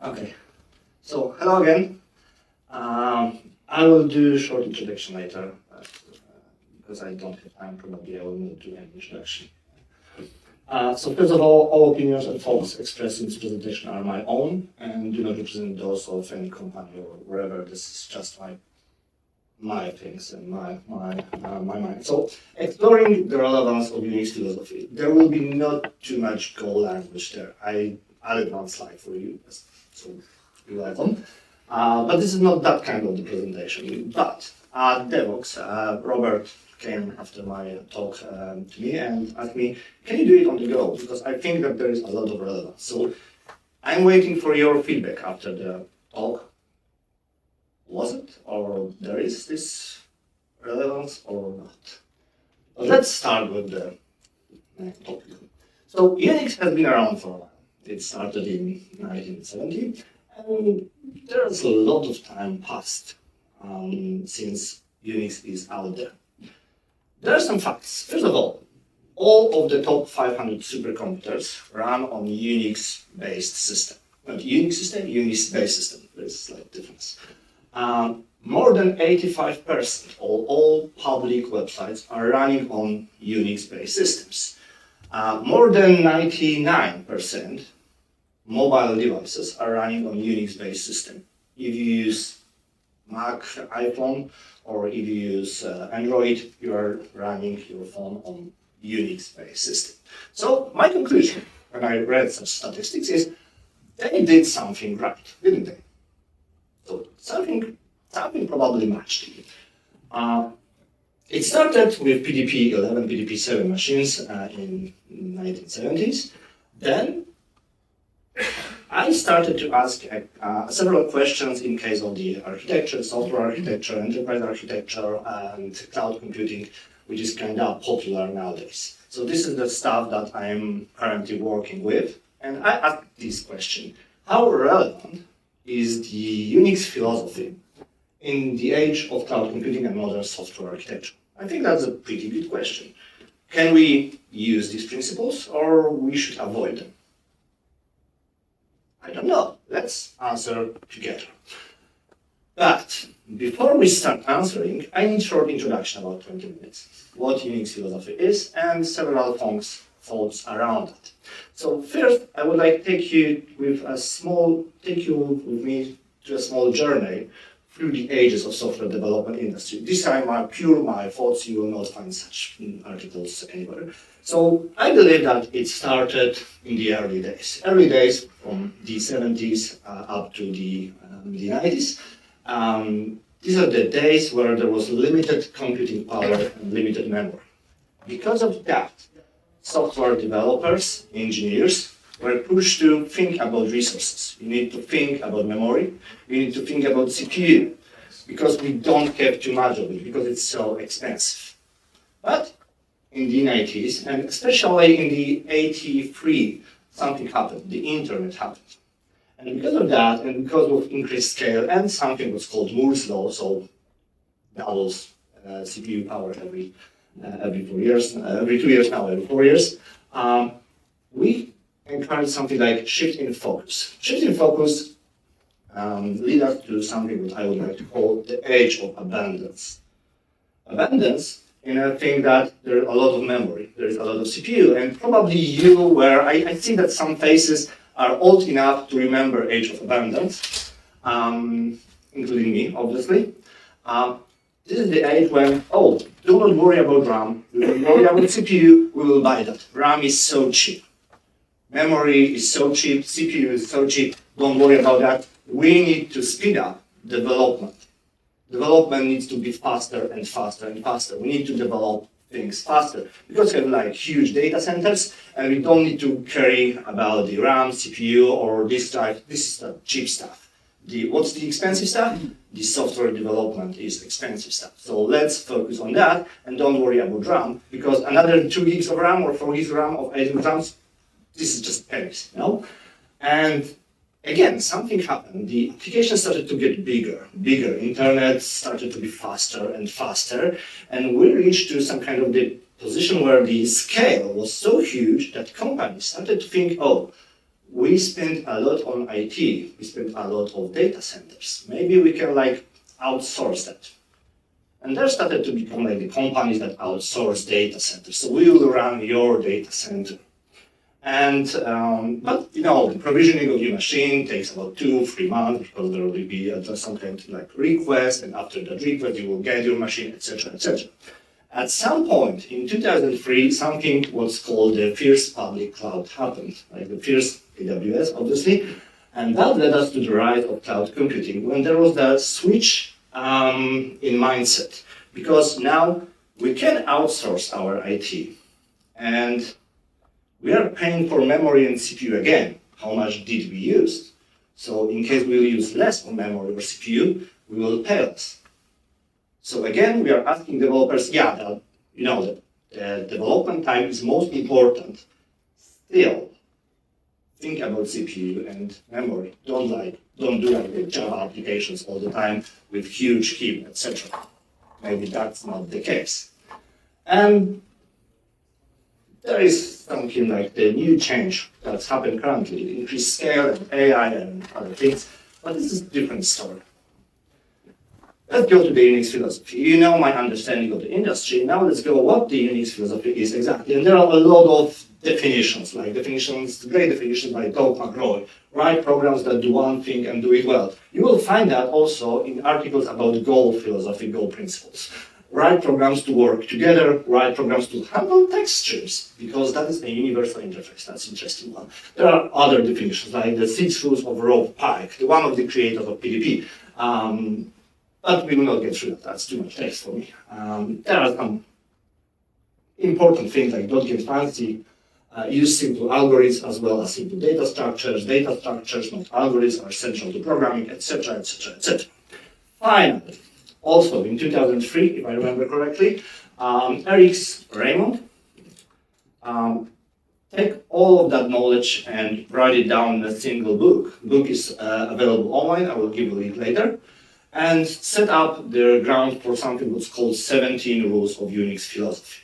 Okay, so hello again. I will do a short introduction later, because I don't have time, probably I will not do any introduction. So first of all opinions and thoughts expressed in this presentation are my own and do not represent those of any company or wherever. This is just my things and my mind. So exploring the relevance of Unix philosophy. There will be not too much Go language there. I added one slide for you, so you're welcome. But this is not that kind of the presentation. But Devox, Robert came after my talk to me and asked me, can you do it on the go? Because I think that there is a lot of relevance. So I'm waiting for your feedback after the talk. Was it, or there is this relevance or not? But let's start with the topic. So Unix has been around for a while. It started in 1970, and there's a lot of time passed since Unix is out there. There are some facts. First of all of the top 500 supercomputers run on Unix-based system. Not Unix system, Unix-based system. There's a slight difference. More than 85% of all public websites are running on Unix-based systems. More than 99% mobile devices are running on Unix-based system. If you use Mac, iPhone, or if you use Android, you are running your phone on Unix-based system. So my conclusion when I read such statistics is they did something right, didn't they? So something probably matched. It started with PDP-11, PDP-7 machines in 1970s. Then I started to ask several questions in case of the architecture, software architecture, enterprise architecture, and cloud computing, which is kind of popular nowadays. So this is the stuff that I'm currently working with. And I asked this question: how relevant is the Unix philosophy in the age of cloud computing and modern software architecture? I think that's a pretty good question. Can we use these principles or we should avoid them? I don't know. Let's answer together. But before we start answering, I need a short introduction, about 20 minutes, what Unix philosophy is and several thoughts around it. So first, I would like to take you with me to a small journey through the ages of software development industry. These are my thoughts. You will not find such articles anywhere. So I believe that it started in the early days from the 70s up to the 90s. These are the days where there was limited computing power and limited memory. Because of that, software developers, engineers, were pushed to think about resources. You need to think about memory. You need to think about CPU, because we don't have too much of it, because it's so expensive. But in the 90s, and especially in the 83, something happened. The internet happened. And because of that, and because of increased scale, and something was called Moore's law, so doubles CPU power every 4 years, every 2 years now, every 4 years, we encountered something like shift in focus. Shift in focus lead us to something that I would like to call the age of abundance. Abundance in a thing that there's a lot of memory, there's a lot of CPU, and probably you were, I see that some faces are old enough to remember age of abundance, including me, obviously. This is the age when, do not worry about RAM, do not worry about CPU, we will buy that. RAM is so cheap. Memory is so cheap, CPU is so cheap, don't worry about that. We need to speed up development. Development needs to be faster and faster and faster. We need to develop things faster because we have like huge data centers and we don't need to carry about the RAM, CPU, or disk drive. This is the cheap stuff. What's the expensive stuff? The software development is expensive stuff. So let's focus on that and don't worry about RAM, because another 2 gigs of RAM or 4 gigs of RAM of 8 grams, this is just pennies, you know? And again, something happened. The application started to get bigger. Internet started to be faster and faster. And we reached to some kind of the position where the scale was so huge that companies started to think, we spend a lot on IT, we spend a lot of data centers. Maybe we can like outsource that. And there started to become like the companies that outsource data centers. So we will run your data center. And, but you know, the provisioning of your machine takes about 2-3 months because there will be just some kind of like request, and after that request you will get your machine, etc., etc. At some point in 2003, something was called the first public cloud happened, like the first AWS, obviously, and that led us to the rise of cloud computing when there was the switch in mindset, because now we can outsource our IT, and we are paying for memory and CPU again. How much did we use? So in case we will use less on memory or CPU, we will pay less. So again, we are asking developers, yeah, that, you know, the development time is most important. Still, think about CPU and memory. Don't do like the Java applications all the time with huge heap, etc. Maybe that's not the case. And there is something like the new change that's happened currently, increased scale and AI and other things, but this is a different story. Let's go to the Unix philosophy. You know my understanding of the industry. Now let's go what the Unix philosophy is exactly. And there are a lot of definitions, like definitions, great definitions by Doug McGraw. Write programs that do one thing and do it well. You will find that also in articles about Go philosophy, Go principles. Write programs to work together, write programs to handle text streams, because that is a universal interface. That's an interesting one. There are other definitions, like the 6 rules of Rob Pike, the one of the creators of PDP. But we will not get through that. That's too much text for me. There are some important things like don't get fancy, use simple algorithms as well as simple data structures. Data structures, not algorithms, are central to programming, etc., etc., etc. Finally, also in 2003, if I remember correctly, Eric Raymond take all of that knowledge and write it down in a single book. The book is available online. I will give you a link later. And set up the ground for something that's called 17 rules of Unix philosophy.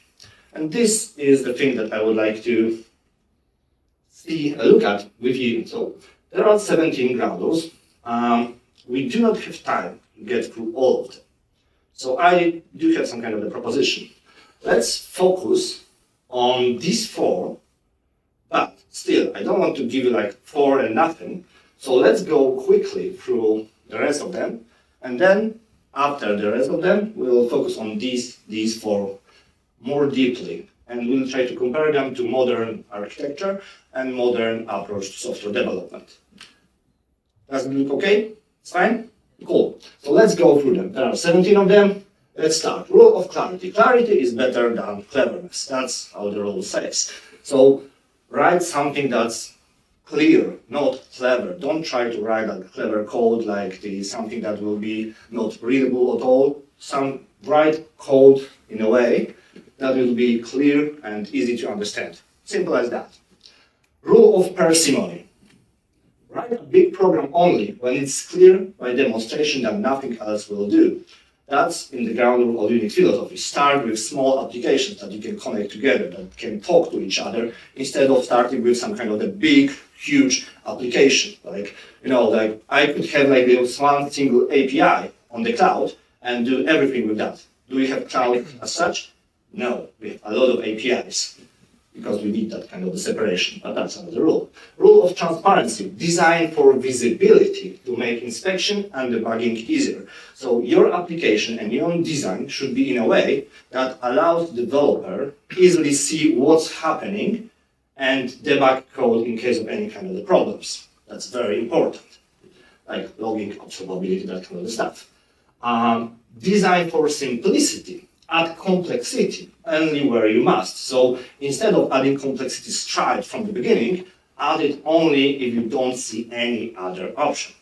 And this is the thing that I would like to look at with you. So there are 17 ground rules. We do not have time to get through all of them. So I do have some kind of a proposition. Let's focus on these 4, but still, I don't want to give you like 4 and nothing. So let's go quickly through the rest of them. And then, after the rest of them, we'll focus on these 4 more deeply. And we'll try to compare them to modern architecture and modern approach to software development. Does it look okay? It's fine? Cool. So let's go through them. There are 17 of them. Let's start. Rule of clarity. Clarity is better than cleverness. That's how the rule says. So write something that's clear, not clever. Don't try to write a clever code like something that will be not readable at all. Write code in a way that will be clear and easy to understand. Simple as that. Rule of parsimony. Write a big program only when it's clear by demonstration that nothing else will do. That's in the ground rule of Unix philosophy. Start with small applications that you can connect together, that can talk to each other, instead of starting with some kind of a big, huge application. Like, you know, like I could have like this one single API on the cloud and do everything with that. Do we have cloud as such? No, we have a lot of APIs because we need that kind of a separation, but that's another rule. Rule of transparency, design for visibility to make inspection and debugging easier. So your application and your design should be in a way that allows the developer easily see what's happening and debug code in case of any kind of the problems. That's very important, like logging, observability, that kind of stuff. Design for simplicity. Add complexity only where you must. So instead of adding complexity straight from the beginning, add it only if you don't see any other option.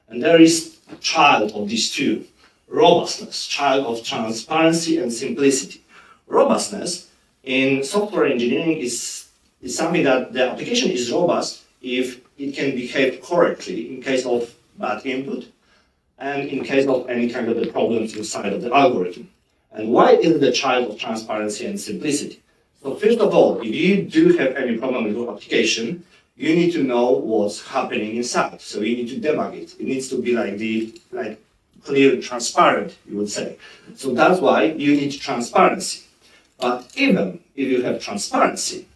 And there is a child of these 2. Robustness, child of transparency and simplicity. Robustness in software engineering is something that the application is robust if it can behave correctly in case of bad input and in case of any kind of the problems inside of the algorithm. And why is it the child of transparency and simplicity? So first of all, if you do have any problem with your application, you need to know what's happening inside. So you need to debug it. It needs to be like clear, transparent, you would say. So that's why you need transparency. But even if you have transparency,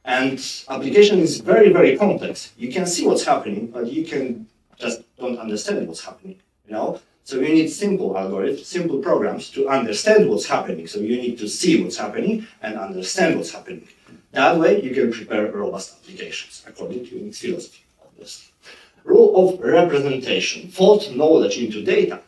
and application is very, very complex, you can see what's happening, but you can just don't understand what's happening, you know? So you need simple algorithms, simple programs to understand what's happening. So you need to see what's happening and understand what's happening. That way you can prepare robust applications, according to Unix philosophy, obviously. Rule of representation, fold knowledge into data.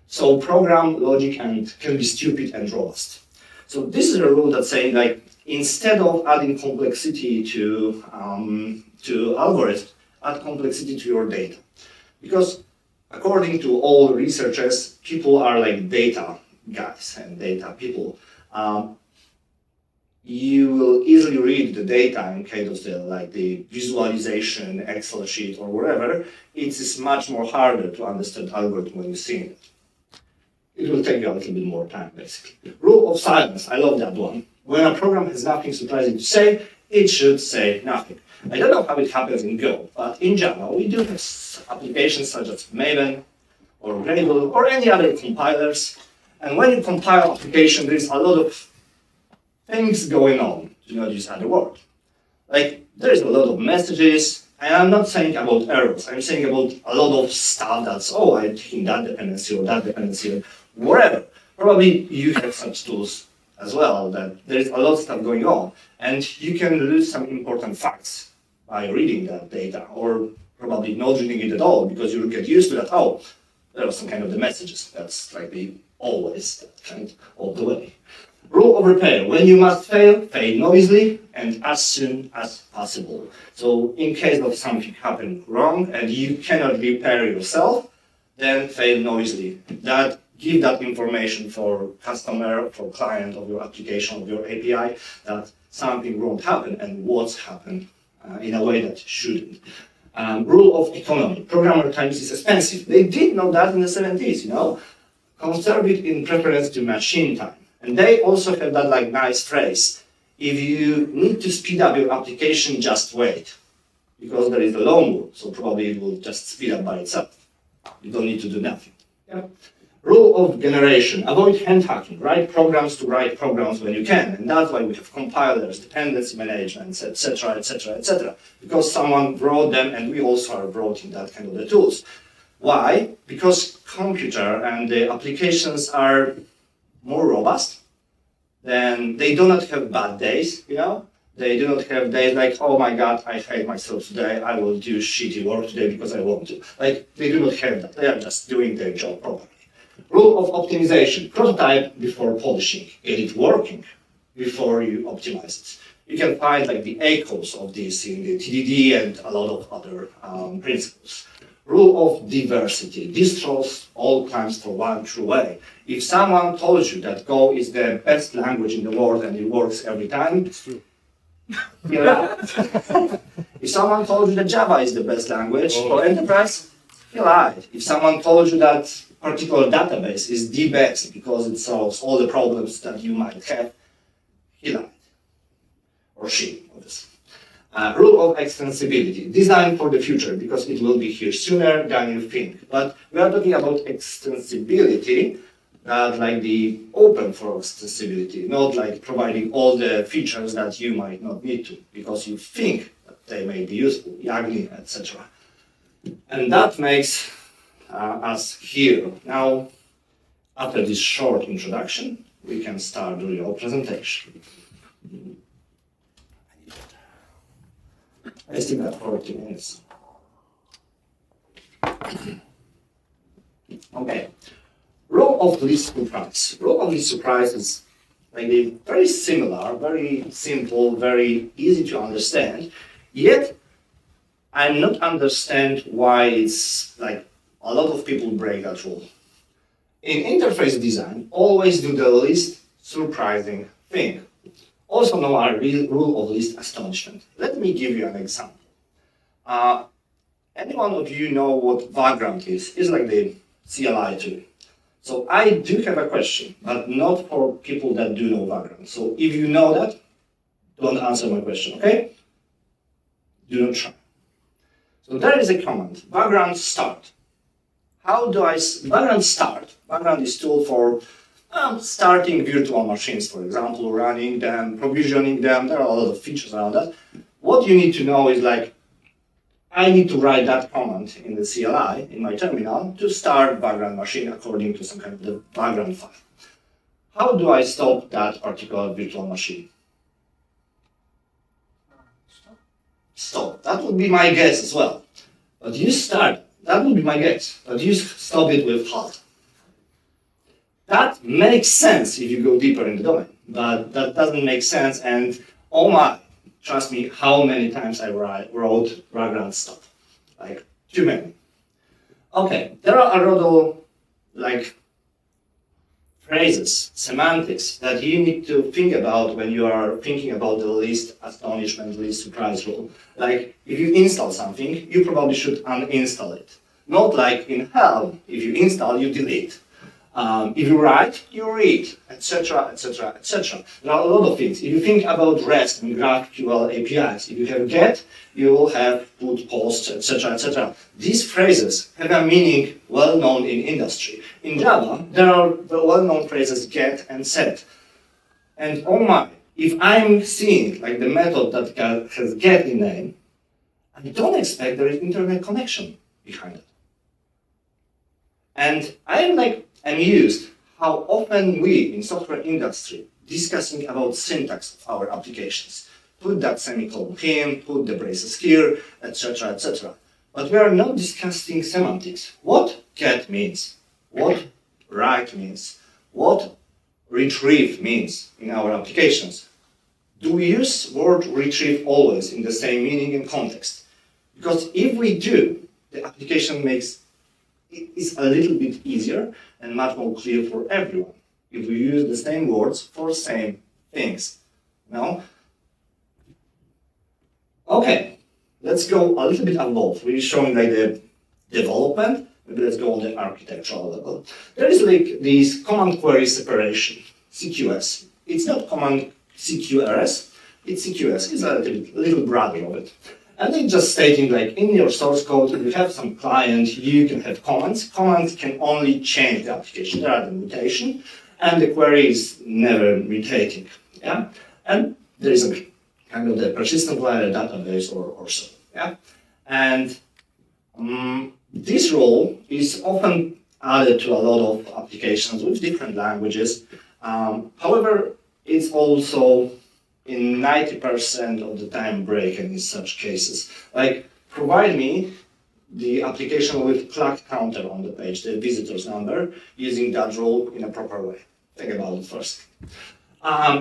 So program logic can be stupid and robust. So this is a rule that says, like, instead of adding complexity to algorithms, add complexity to your data. Because according to all researchers, people are like data guys and data people. You will easily read the data in case of the visualization, Excel sheet or whatever. It is much more harder to understand algorithm when you see it. It will take you a little bit more time, basically. Rule of silence, I love that one. When a program has nothing surprising to say, it should say nothing. I don't know how it happens in Go, but in Java, we do have applications such as Maven or Gradle or any other compilers. And when you compile application, there's a lot of things going on, to not use other word. Like, there's a lot of messages, and I'm not saying about errors, I'm saying about a lot of stuff that's, oh, I think that dependency or that dependency or whatever. Probably you have such tools as well, that there's a lot of stuff going on, and you can lose some important facts by reading that data, or probably not reading it at all, because you get used to that, oh, there are some kind of the messages, that's like the always that kind of the way. Rule of repair, when you must fail, fail noisily and as soon as possible. So in case of something happening wrong and you cannot repair yourself, then fail noisily. Give that information for customer, for client of your application, of your API, that something won't happen and what's happened in a way that shouldn't. Rule of economy, programmer time is expensive. They did know that in the 70s, you know. Conserve it in preference to machine time. And they also have that like nice phrase, if you need to speed up your application, just wait. Because there is a long rule, so probably it will just speed up by itself. You don't need to do nothing. Yeah. Rule of generation, avoid hand hacking, write programs to write programs when you can. And that's why we have compilers, dependency management, etc., etc., etc. Because someone wrote them and we also are writing that kind of the tools. Why? Because computer and the applications are more robust, then they do not have bad days, you know? They do not have days like, oh my God, I hate myself today, I will do shitty work today because I want to. Like, they do not have that, they are just doing their job properly. Rule of optimization, prototype before polishing, get it working before you optimize it. You can find like the echoes of this in the TDD and a lot of other principles. Rule of diversity, distros all climbs for one true way. If someone told you that Go is the best language in the world and it works every time, it's true. Yeah. If someone told you that Java is the best language for enterprise, he lied. If someone told you that particular database is the best because it solves all the problems that you might have, he lied. Or she, obviously. Rule of extensibility, design for the future, because it will be here sooner than you think. But we are talking about extensibility, not like the open for extensibility, not like providing all the features that you might not need to, because you think that they may be useful, YAGNI, etc. And that makes us here. Now, after this short introduction, we can start the real presentation. I still got 40 minutes. Okay. Rule of least surprise. Rule of least surprise is like very similar, very simple, very easy to understand. Yet, I not understand why it's like a lot of people break that rule. In interface design, always do the least surprising thing. Also known as rule of least astonishment. Let me give you an example. Any one of you know what Vagrant is? It's like the CLI tool. So I do have a question, but not for people that do know Vagrant. So if you know that, don't answer my question, okay? Do not try. So there is a command, background start. How do I, background start? Background is tool for starting virtual machines, for example, running them, provisioning them. There are a lot of features around that. What you need to know is like, I need to write that command in the CLI, in my terminal, to start background machine according to some kind of the background file. How do I stop that particular virtual machine? Stop. That would be my guess as well. But you start, that would be my guess. But you stop it with halt. That makes sense if you go deeper in the domain. But that doesn't make sense, and oh my, trust me, how many times I wrote background stop? Like, too many. Okay, there are a lot of like phrases, semantics that you need to think about when you are thinking about the least astonishment, least surprise rule. Like, if you install something, you probably should uninstall it. Not like in Helm, if you install, you delete. If you write, you read, etc., etc., etc. There are a lot of things. If you think about REST and GraphQL APIs, if you have get, you will have put, post, etc., etc. These phrases have a meaning well known in industry. In Java, there are the well-known phrases get and set. And oh my, if I'm seeing like the method that has get in name, I don't expect there is internet connection behind it. And I'm amused how often we in software industry discussing about syntax of our applications. Put that semicolon here, put the braces here, etc., etc. But we are not discussing semantics. What get means, what write means, what retrieve means in our applications. Do we use word retrieve always in the same meaning and context? Because if we do, the application is a little bit easier and much more clear for everyone if we use the same words for same things. No? Okay, let's go a little bit above. We're showing like the development. Maybe let's go on the architectural level. There is like this command query separation, CQS. It's not command CQRS, it's CQS. It's a little brother of it. And it's just stating like in your source code, if you have some client, you can have comments. Comments can only change the application. There are the mutation, and the query is never mutating. Yeah? And there is a kind of the persistent layer database or so. Yeah? And this role is often added to a lot of applications with different languages. However, it's also in 90% of the time broken in such cases. Like, provide me the application with clock counter on the page, the visitor's number, using that rule in a proper way. Think about it first.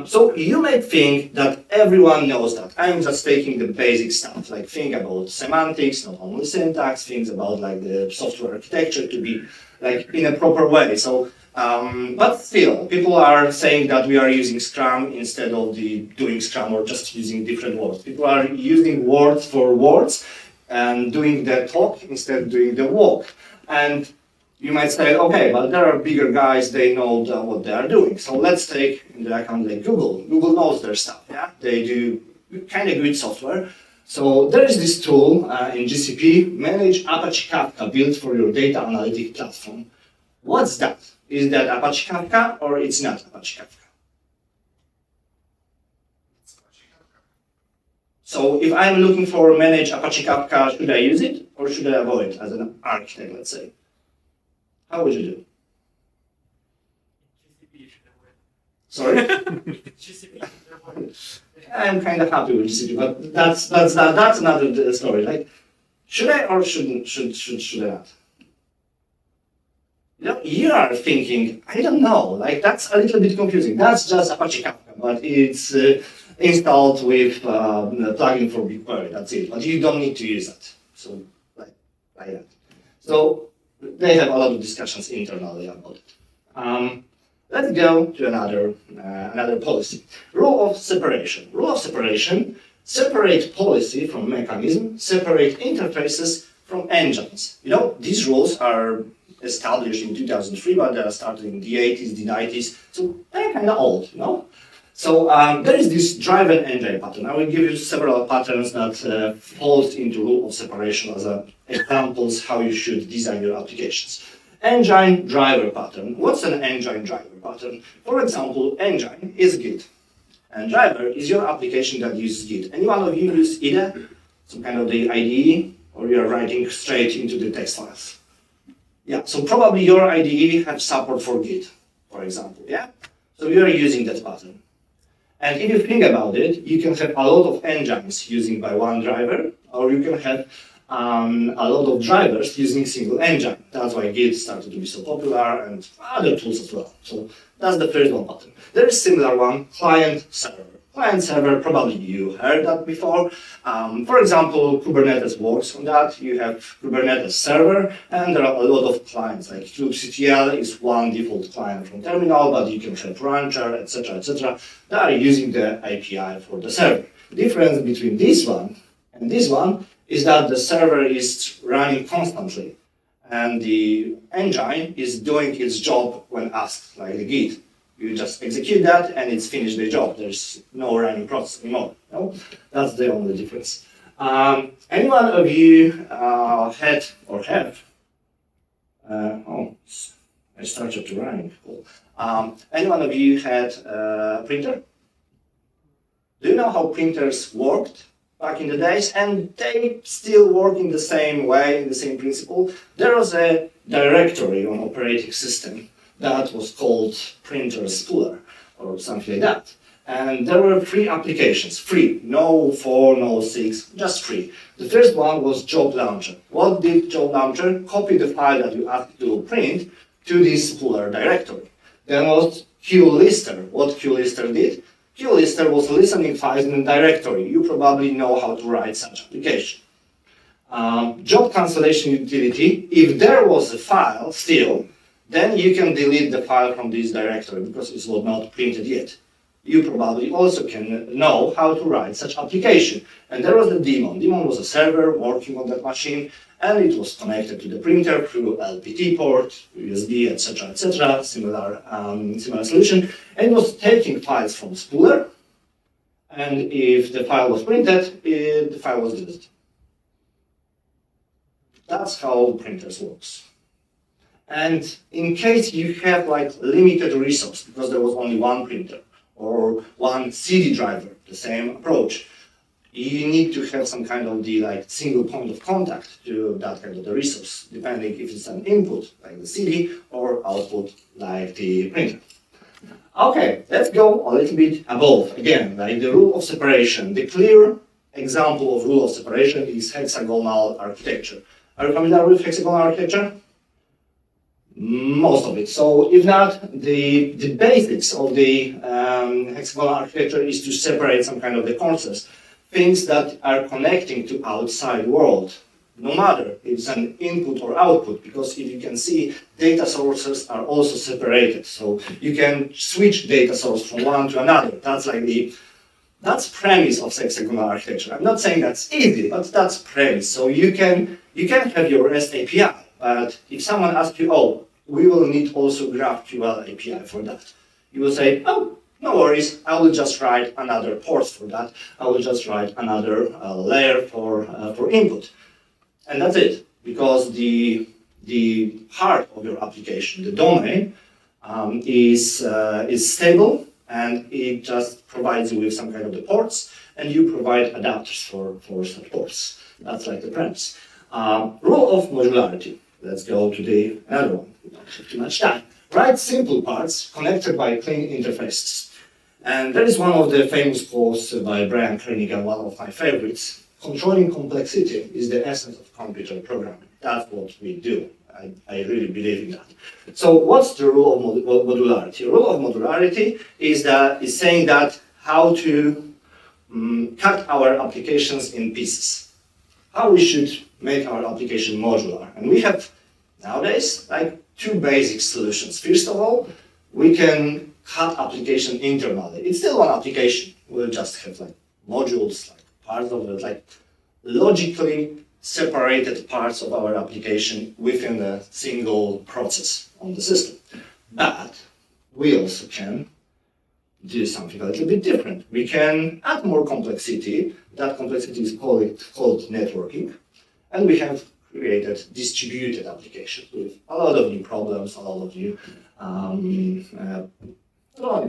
So you may think that everyone knows that. I'm just taking the basic stuff, like think about semantics, not only syntax, things about like the software architecture to be like in a proper way. So, but still, people are saying that we are using Scrum instead of doing Scrum or just using different words. People are using words for words and doing the talk instead of doing the walk. And you might say, okay, but there are bigger guys, they know what they are doing. So let's take into account like Google. Google knows their stuff, yeah? They do kind of good software. So there is this tool in GCP, Manage Apache Kafka, built for your data analytic platform. What's that? Is that Apache Kafka or it's not Apache Kafka? It's Apache Kafka. So if I'm looking for Manage Apache Kafka, should I use it or should I avoid it as an architect, let's say? How would you do? GCP should avoid. Sorry? GCP should avoid. I'm kind of happy with GCP, but that's another story. Like, should I or should I not? You know, you are thinking, I don't know, like that's a little bit confusing. That's just Apache Kafka, but it's installed with a plugin for BigQuery, that's it. But you don't need to use that. So, like that. So, they have a lot of discussions internally about it. Let's go to another policy. Rule of separation. Rule of separation, separate policy from mechanism, separate interfaces from engines. You know, these rules are established in 2003, but they are started in the 80s, the 90s, so they're kind of old, you know? So there is this driver engine pattern. I will give you several patterns that falls into rule of separation as examples how you should design your applications. Engine driver pattern. What's an engine driver pattern? For example, engine is Git, and driver is your application that uses Git. Any one of you use either some kind of the IDE, or you're writing straight into the text files? Yeah, so probably your IDE has support for Git, for example, yeah? So you're using that pattern. And if you think about it, you can have a lot of engines using by one driver, or you can have a lot of drivers using single engine. That's why Git started to be so popular and other tools as well. So that's the first one pattern. There is similar one, client-server. Client-server, probably you heard that before. For example, Kubernetes works on that. You have Kubernetes server, and there are a lot of clients, like kubectl is one default client from terminal, but you can have Rancher, etc., that are using the API for the server. The difference between this one and this one is that the server is running constantly, and the engine is doing its job when asked, like the Git. You just execute that, and it's finished the job. There's no running process anymore. No? That's the only difference. Any one of you had or have? Oh, I started to rhyme. Cool. Any one of you had a printer? Do you know how printers worked back in the days? And they still work in the same way, in the same principle. There was a directory on operating system that was called printer spooler or something like that. And there were 3 applications, free, no 4, no 6, just free. The first one was Job Launcher. What did Job Launcher? Copy the file that you asked to print to this spooler directory. Then was QLister. What QLister did? QLister was listening files in a directory. You probably know how to write such application. Job cancellation utility, if there was a file still, then you can delete the file from this directory because it was not printed yet. You probably also can know how to write such application. And there was the daemon. Daemon was a server working on that machine, and it was connected to the printer through LPT port, USB, etc., similar solution. And it was taking files from spooler, and if the file was printed, the file was deleted. That's how printers works. And in case you have like limited resource, because there was only one printer or one CD driver, the same approach, you need to have some kind of the like single point of contact to that kind of the resource, depending if it's an input like the CD or output like the printer. Okay, let's go a little bit above. Again, like the rule of separation. The clear example of rule of separation is hexagonal architecture. Are you familiar with hexagonal architecture? Most of it. So if not, the basics of the hexagonal architecture is to separate some kind of the concepts, things that are connecting to outside world, no matter if it's an input or output, because if you can see, data sources are also separated. So you can switch data source from one to another. That's like that's premise of hexagonal architecture. I'm not saying that's easy, but that's premise. So you can have your REST API, but if someone asks you, oh, we will need also GraphQL API for that. You will say, oh, no worries, I will just write another port for that. I will just write another layer for input. And that's it, because the heart of your application, the domain, is stable, and it just provides you with some kind of the ports, and you provide adapters for such ports. That's like the premise. Rule of modularity. Let's go to the other one. We don't have too much time. Write simple parts connected by clean interfaces. And that is one of the famous quotes by Brian Kernighan, one of my favorites. Controlling complexity is the essence of computer programming. That's what we do. I really believe in that. So what's the rule of modularity? The rule of modularity is saying that how to cut our applications in pieces. How we should make our application modular. And we have nowadays like 2 basic solutions. First of all, we can cut application internally. It's still one application. We'll just have like modules, like parts of it, like logically separated parts of our application within a single process on the system. But we also can do something a little bit different. We can add more complexity. That complexity is called networking. And we have created distributed applications with a lot of new problems, a lot of new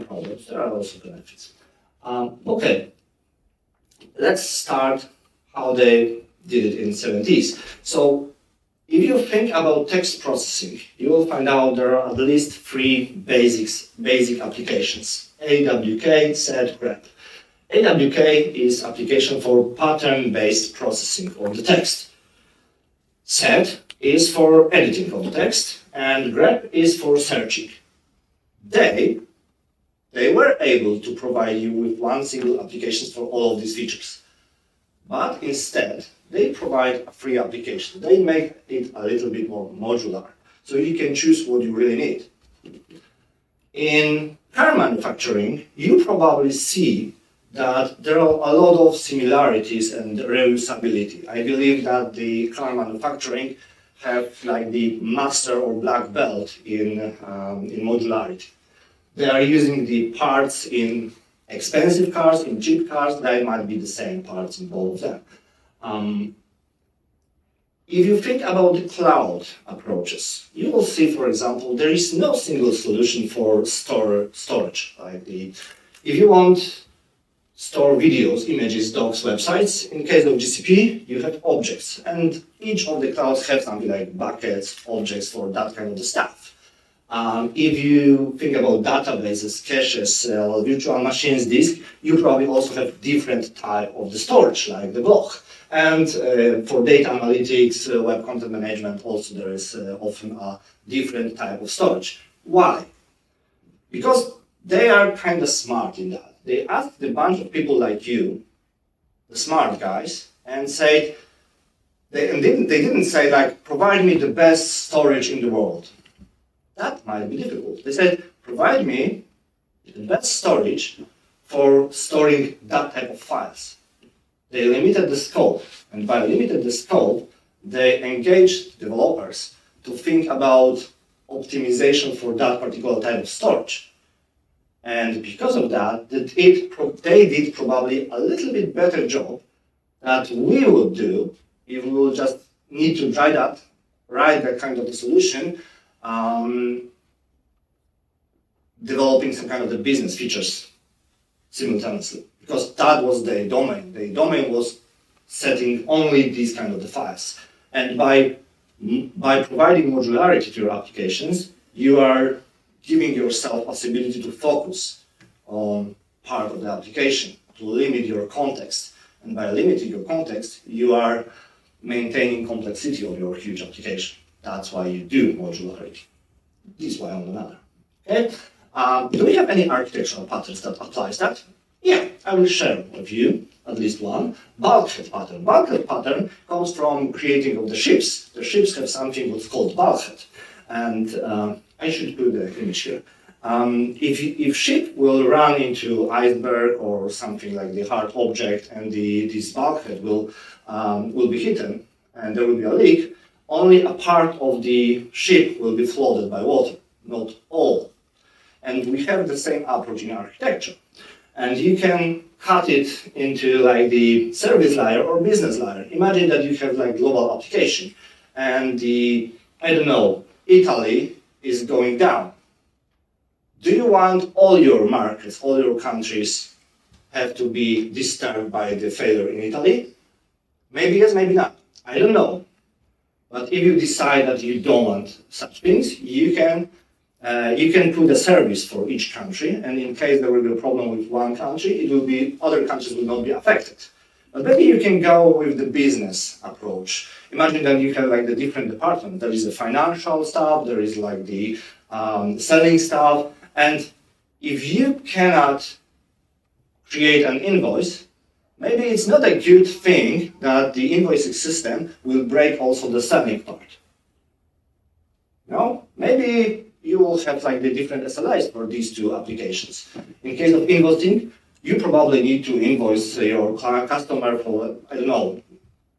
problems. There are also benefits. Okay, let's start how they did it in the 70s. So if you think about text processing, you will find out there are at least three basic applications: AWK, set, grep. AWK is application for pattern-based processing of the text. Set is for editing of the text, and grep is for searching. They were able to provide you with one single application for all of these features. But instead, they provide a free application. They make it a little bit more modular, so you can choose what you really need. In car manufacturing, you probably see that there are a lot of similarities and reusability. I believe that the car manufacturing have like the master or black belt in modularity. They are using the parts in expensive cars, in cheap cars. They might be the same parts in both of them. If you think about the cloud approaches, you will see, for example, there is no single solution for storage. If you want store videos, images, docs, websites, in case of GCP, you have objects, and each of the clouds have something like buckets, objects for that kind of stuff. If you think about databases, caches, virtual machines, disk, you probably also have different type of the storage, like the block. And for data analytics, web content management, also there is often a different type of storage. Why? Because they are kind of smart in that. They asked a bunch of people like you, the smart guys, and said, they didn't say like, provide me the best storage in the world. That might be difficult. They said, provide me the best storage for storing that type of files. They limited the scope, and by limiting the scope, they engaged developers to think about optimization for that particular type of storage. And because of that, they did probably a little bit better job that we would do if we would just need to write that kind of a solution, developing some kind of the business features simultaneously. Because that was the domain. The domain was setting only these kind of the files. And by providing modularity to your applications, you are giving yourself possibility to focus on part of the application, to limit your context. And by limiting your context, you are maintaining complexity of your huge application. That's why you do modularity. This way on another. Okay? Do we have any architectural patterns that applies that? Yeah, I will share with you at least one. Bulkhead pattern. Bulkhead pattern comes from creating of the ships. The ships have something what's called bulkhead. And I should put the image here. If ship will run into iceberg or something like the hard object, and this bulkhead will be hidden, and there will be a leak, only a part of the ship will be flooded by water, not all. And we have the same approach in architecture. And you can cut it into like the service layer or business layer. Imagine that you have like global application, and Italy is going down. Do you want all your markets, all your countries have to be disturbed by the failure in Italy? Maybe yes, maybe not. I don't know. But if you decide that you don't want such things, you can put a service for each country, and in case there will be a problem with one country, other countries will not be affected. But maybe you can go with the business approach. Imagine that you have like the different departments. There is the financial stuff, there is like the selling stuff, and if you cannot create an invoice, maybe it's not a good thing that the invoicing system will break also the selling part. No? Maybe you will have like the different SLAs for these two applications. In case of invoicing, you probably need to invoice your customer for,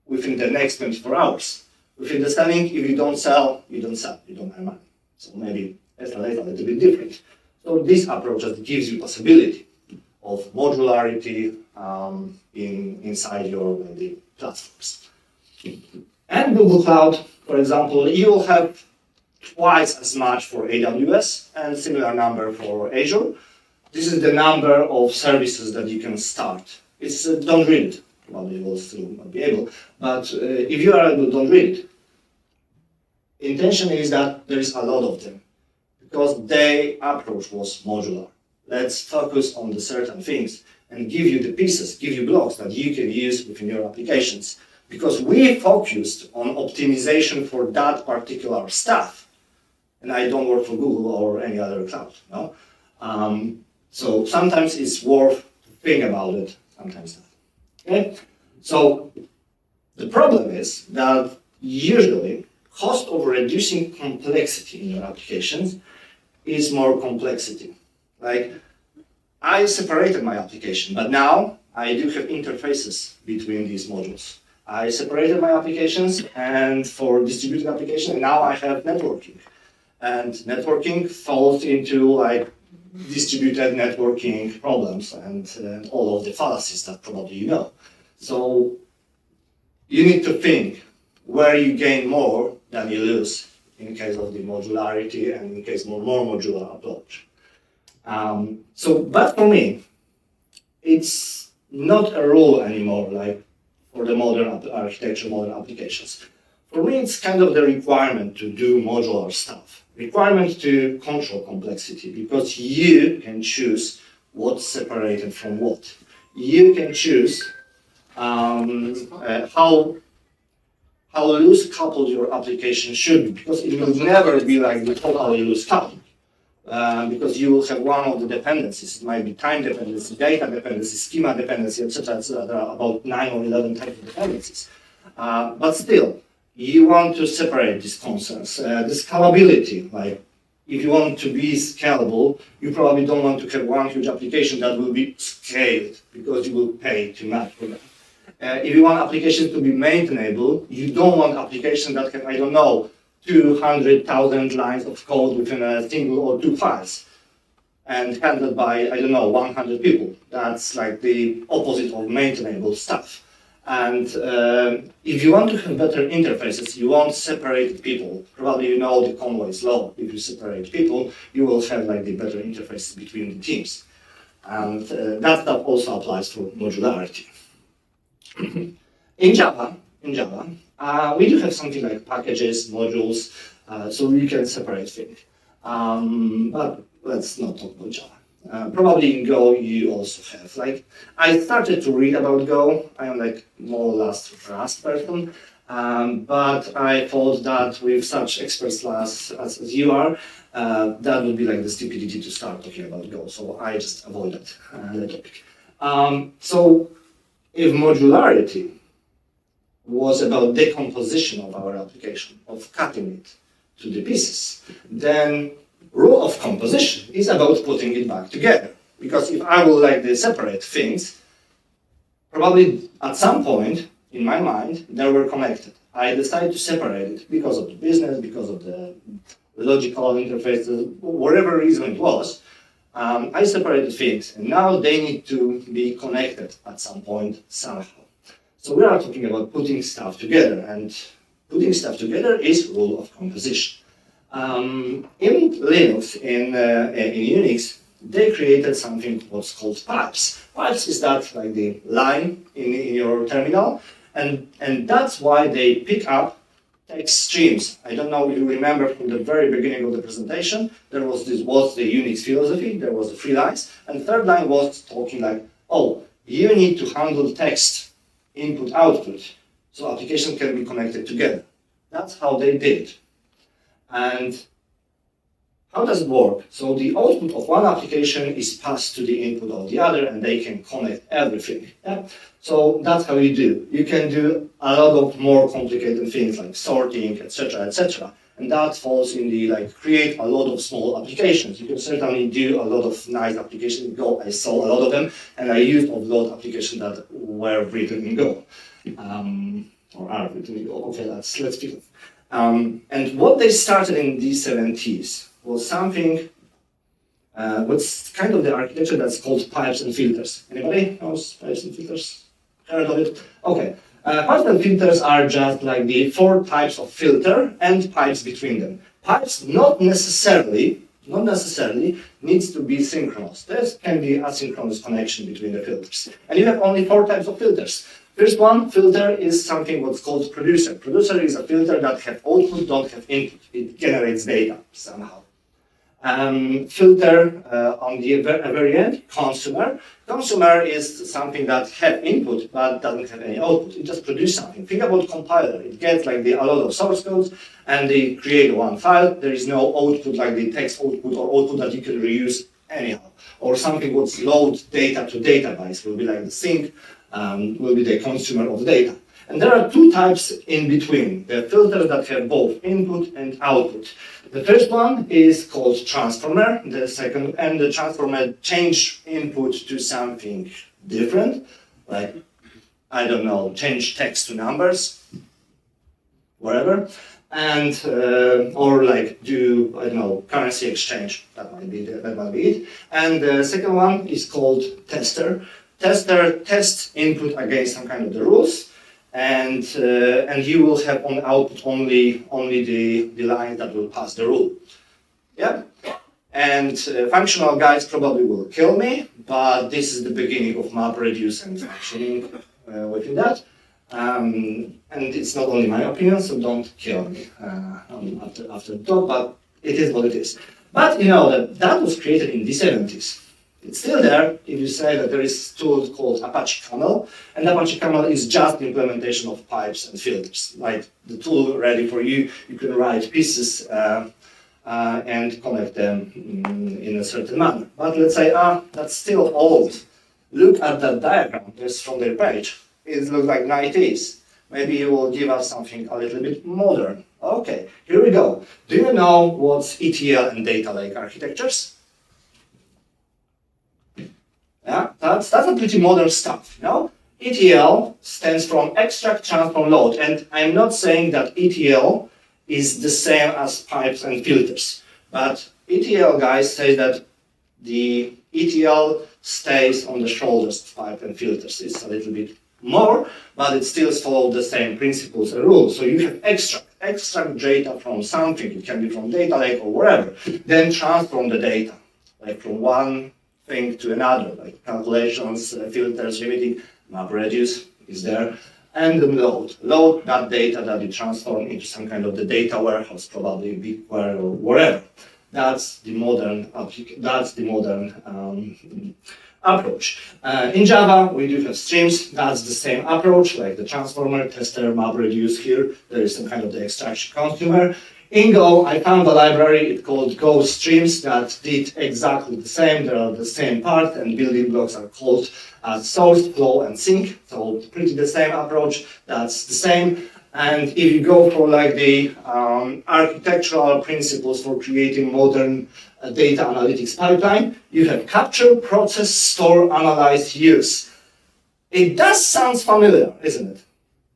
within the next 24 hours. Within the selling, if you don't sell, you don't earn money. So maybe SLA is a little bit different. So this approach just gives you possibility of modularity inside your platforms. And Google Cloud, for example, you will have twice as much for AWS and similar number for Azure. This is the number of services that you can start. It's don't read it. Probably you will still not be able. But if you are able, don't read it. Intention is that there is a lot of them because their approach was modular. Let's focus on the certain things and give you the pieces, give you blocks that you can use within your applications. Because we focused on optimization for that particular stuff. And I don't work for Google or any other cloud. No? So sometimes it's worth to think about it, sometimes not. Okay? So the problem is that usually cost of reducing complexity in your applications is more complexity. Like, I separated my application, but now I do have interfaces between these modules. I separated my applications and for distributed application, and now I have networking. And networking falls into like distributed networking problems and all of the fallacies that probably you know. So you need to think where you gain more than you lose in case of the modularity and in case more modular approach. But for me, it's not a rule anymore, like for the modern architecture, modern applications. For me, it's kind of the requirement to do modular stuff, requirement to control complexity, because you can choose what's separated from what. You can choose how loose coupled your application should be, because it will never be like the totally loose coupled. Because you will have one of the dependencies. It might be time dependency, data dependency, schema dependency, etc., etc. There are about 9 or 11 types of dependencies. But still, you want to separate these concerns. The scalability, like if you want to be scalable, you probably don't want to have one huge application that will be scaled because you will pay too much for that. If you want applications to be maintainable, you don't want applications that have, I don't know, 200,000 lines of code within a single or two files and handled by, I don't know, 100 people. That's like the opposite of maintainable stuff. And if you want to have better interfaces, you want separated people. Probably you know the Conway's law. If you separate people, you will have like the better interfaces between the teams. And that stuff also applies for modularity. In Java, we do have something like packages, modules, so we can separate things. But let's not talk about Java. Probably in Go you also have. Like, I started to read about Go. I am like more or less Rust person, but I thought that with such experts as you are, that would be like the stupidity to start talking about Go. So I just avoided the topic. So if modularity was about decomposition of our application, of cutting it to the pieces, then rule of composition is about putting it back together. Because if I will like the separate things, probably at some point in my mind they were connected. I decided to separate it because of the business, because of the logical interfaces, whatever reason it was. I separated things, and now they need to be connected at some point somehow. So we are talking about putting stuff together, and putting stuff together is rule of composition. In Linux, in Unix, they created something what's called pipes. Pipes is that like the line in your terminal, and that's why they pick up text streams. I don't know if you remember from the very beginning of the presentation, there was the Unix philosophy, there was the 3 lines, and the third line was talking like, oh, you need to handle text input output so applications can be connected together. That's how they did it. And how does it work? So the output of one application is passed to the input of the other, and they can connect everything. Yeah? So that's how you do. You can do a lot of more complicated things like sorting, etc., etc. And that falls in the like create a lot of small applications. You can certainly do a lot of nice applications in Go. I saw a lot of them, and I used a lot of applications that were written in Go, or are written in Go. Okay, let's pick up. And what they started in the 70s was something what's kind of the architecture that's called pipes and filters. Anybody knows pipes and filters? Heard of it? Okay. Pipes and filters are just like the 4 types of filter and pipes between them. Pipes not necessarily needs to be synchronous. There can be asynchronous connection between the filters. And you have only 4 types of filters. First one, filter, is something what's called producer. Producer is a filter that have output, don't have input. It generates data somehow. Filter on the very end, consumer. Consumer is something that have input but doesn't have any output. It just produces something. Think about compiler. It gets like a lot of source codes and they create one file. There is no output like the text output or output that you can reuse anyhow. Or something what's load data to database will be like the sink, will be the consumer of data. And there are 2 types in between, the filters that have both input and output. The first one is called transformer, the second, and the transformer change input to something different, like, I don't know, change text to numbers, whatever, and, or like do, I don't know, currency exchange, that might be it. And the second one is called tester. Tester tests input against some kind of the rules, and you will have on output only the line that will pass the rule. Yeah? And functional guys probably will kill me, but this is the beginning of MapReduce and functioning within that. And it's not only my opinion, so don't kill me after the talk, but it is what it is. But you know, that was created in the 70s. It's still there if you say that there is a tool called Apache Camel, and Apache Camel is just the implementation of pipes and filters. Like the tool ready for you, you can write pieces and connect them in a certain manner. But let's say, that's still old. Look at that diagram, it's from their page. It looks like 90s. Maybe you will give us something a little bit modern. Okay, here we go. Do you know what's ETL and data lake architectures? Yeah, that's a pretty modern stuff, you know? ETL stands from extract, transform, load, and I'm not saying that ETL is the same as pipes and filters, but ETL guys say that the ETL stays on the shoulders of pipe and filters. It's a little bit more, but it still follows the same principles and rules. So you have extract data from something, it can be from data lake or wherever, then transform the data, like from one thing to another, like calculations, filters, limiting, MapReduce is there, and then load that data that you transform into some kind of the data warehouse, probably BigQuery or whatever. That's the modern approach. In Java, we do have streams. That's the same approach, like the transformer, tester, MapReduce here. There is some kind of the extraction consumer. In Go, I found a library, it's called Go Streams, that did exactly the same. They are the same part, and building blocks are called source, flow, and sink. So pretty the same approach, that's the same. And if you go for like the architectural principles for creating modern data analytics pipeline, you have capture, process, store, analyze, use. It does sound familiar, isn't it?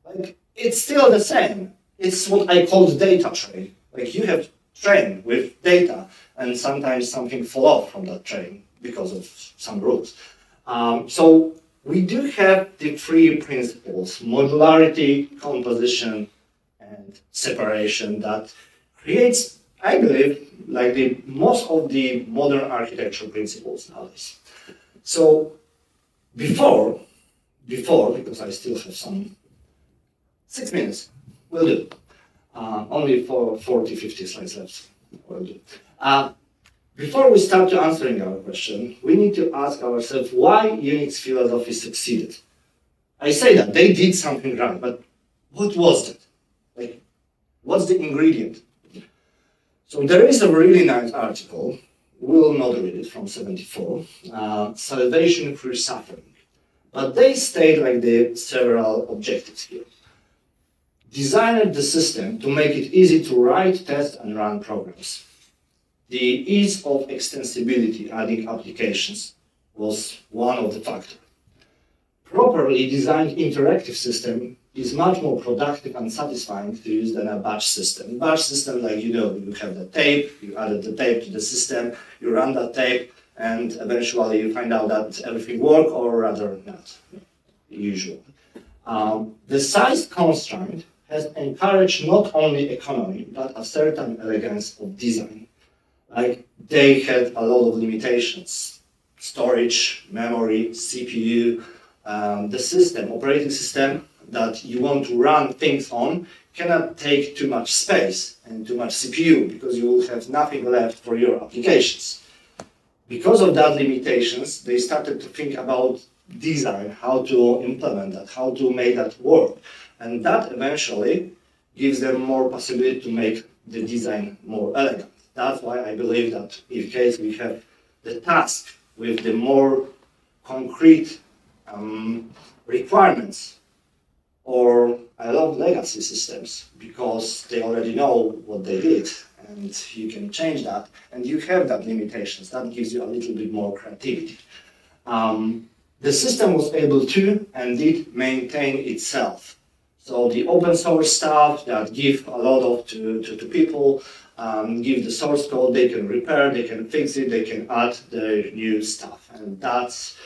Like, it's still the same. It's what I call the data train. Like you have train with data, and sometimes something fall off from that train because of some rules. So we do have the 3 principles: modularity, composition, and separation, that creates, I believe, like the most of the modern architectural principles nowadays. So before, because I still have some 6 minutes, will do. Only for 40, 50 slides left. Will do. Before we start to answering our question, we need to ask ourselves why Unix philosophy succeeded. I say that they did something right, but what was it? Like, what's the ingredient? So there is a really nice article, we will not read it, from 74, Salvation Through Suffering. But they state like the several objectives here. Designed the system to make it easy to write, test, and run programs. The ease of extensibility, adding applications, was one of the factors. Properly designed interactive system is much more productive and satisfying to use than a batch system. Batch system, like you have the tape, you added the tape to the system, you run that tape, and eventually you find out that everything works, or rather not, usually. The size constraint has encouraged not only economy, but a certain elegance of design. Like, they had a lot of limitations: storage, memory, CPU. The system, operating system that you want to run things on cannot take too much space and too much CPU, because you will have nothing left for your applications. Because of that limitations, they started to think about design, how to implement that, how to make that work. And that eventually gives them more possibility to make the design more elegant. That's why I believe that in case we have the task with the more concrete requirements, or I love legacy systems because they already know what they did, and you can change that, and you have that limitations. That gives you a little bit more creativity. The system was able to and did maintain itself. So the open source stuff that give a lot of to people, give the source code, they can repair, they can fix it, they can add the new stuff, and that's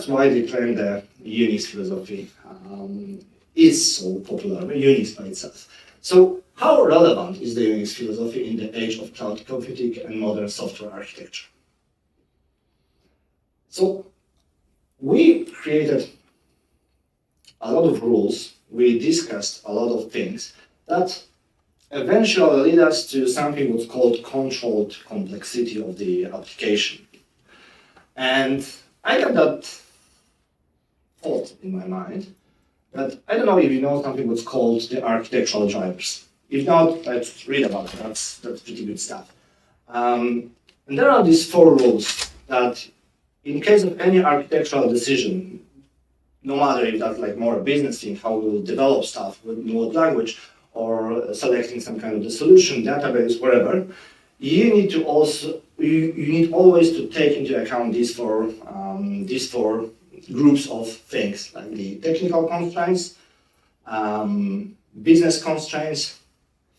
why they claim the Unix philosophy is so popular, Unix by itself. So how relevant is the Unix philosophy in the age of cloud computing and modern software architecture? So we created a lot of rules, we discussed a lot of things that eventually lead us to something what's called controlled complexity of the application. And I got that thought in my mind that I don't know if you know something what's called the architectural drivers. If not, let's read about it. That's pretty good stuff. And there are these 4 rules that in case of any architectural decision, no matter if that's like more a business thing, how we'll develop stuff, with what language, or selecting some kind of the solution, database, whatever, you need to also you need always to take into account these four groups of things, like the technical constraints, business constraints,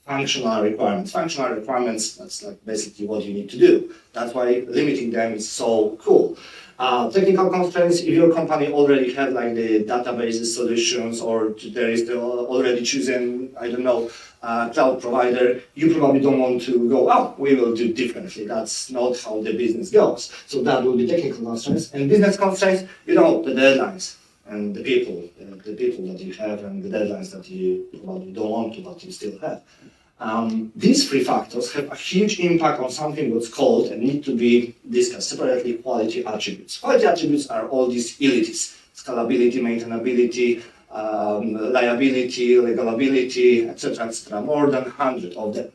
functional requirements. Functional requirements, that's like basically what you need to do. That's why limiting them is so cool. Technical constraints, if your company already had like the databases solutions, or there is the already chosen, I don't know, cloud provider, you probably don't want to go, oh, we will do differently. That's not how the business goes. So that will be technical constraints. And business constraints, the deadlines and the people that you have, and the deadlines that you probably don't want to, but you still have. These 3 factors have a huge impact on something what's called, and need to be discussed separately, quality attributes. Quality attributes are all these utilities: scalability, maintainability, liability, legalability, etc., more than 100 of them.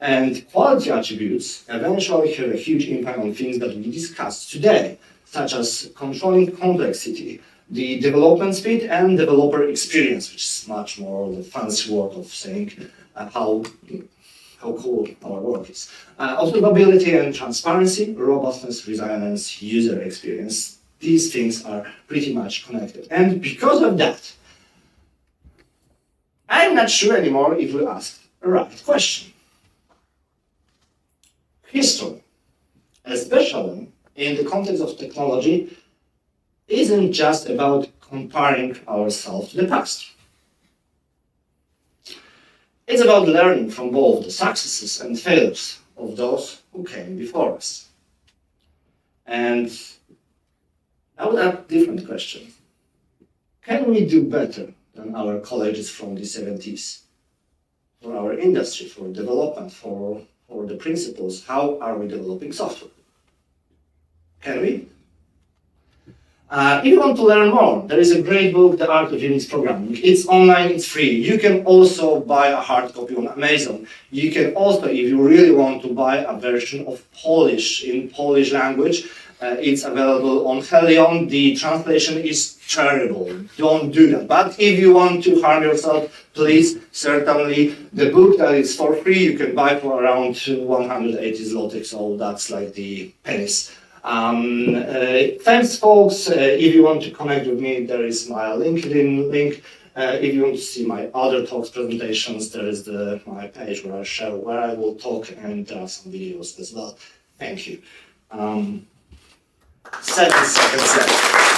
And quality attributes eventually have a huge impact on things that we discussed today, such as controlling complexity, the development speed, and developer experience, which is much more the fancy word of saying how cool our work is. Observability and transparency, robustness, resilience, user experience, these things are pretty much connected. And because of that, I'm not sure anymore if we asked the right question. History, especially in the context of technology, isn't just about comparing ourselves to the past. It's about learning from both the successes and failures of those who came before us. And I would ask a different question. Can we do better than our colleagues from the 70s? For our industry, for development, for the principles, how are we developing software? Can we? If you want to learn more, there is a great book, The Art of Unix Programming. It's online, it's free. You can also buy a hard copy on Amazon. You can also, if you really want to buy a version of Polish, in Polish language, it's available on Helion. The translation is terrible. Don't do that. But if you want to harm yourself, please, certainly, the book that is for free, you can buy for around 180 zlotys, so that's like the pennies. Thanks, folks. If you want to connect with me, there is my LinkedIn link. If you want to see my other talks presentations, there is my page where I share where I will talk, and there are some videos as well. Thank you. 7 seconds left.